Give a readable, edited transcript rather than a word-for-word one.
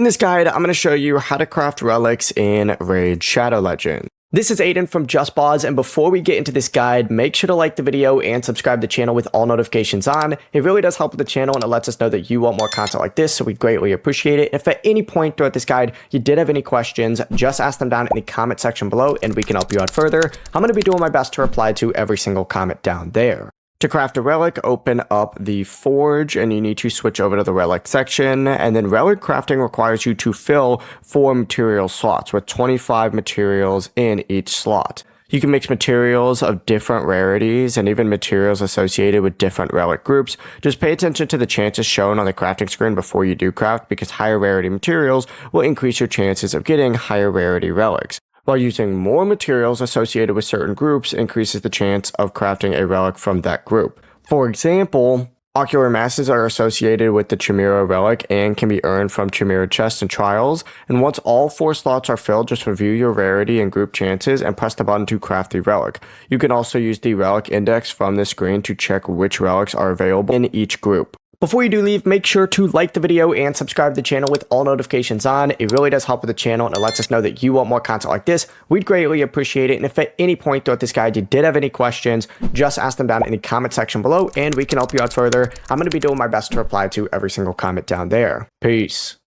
In this guide, I'm going to show you how to craft relics in Raid Shadow Legend. This is Aiden from JustBoz, and before we get into this guide, make sure to like the video and subscribe to the channel with all notifications on. It really does help with the channel and it lets us know that you want more content like this, so we greatly appreciate it. If at any point throughout this guide you did have any questions, just ask them down in the comment section below and we can help you out further. I'm going to be doing my best to reply to every single comment down there. To craft a relic, open up the forge and you need to switch over to the relic section, and then relic crafting requires you to fill 4 material slots with 25 materials in each slot. You can mix materials of different rarities and even materials associated with different relic groups. Just pay attention to the chances shown on the crafting screen before you do craft, because higher rarity materials will increase your chances of getting higher rarity relics, while using more materials associated with certain groups increases the chance of crafting a relic from that group. For example, ocular masses are associated with the Chimera relic and can be earned from Chimera chests and trials, and once all 4 slots are filled, just review your rarity and group chances and press the button to craft the relic. You can also use the relic index from the screen to check which relics are available in each group. Before you do leave, make sure to like the video and subscribe to the channel with all notifications on. It really does help with the channel and it lets us know that you want more content like this. We'd greatly appreciate it. And if at any point throughout this guide you did have any questions, just ask them down in the comment section below and we can help you out further. I'm going to be doing my best to reply to every single comment down there. Peace.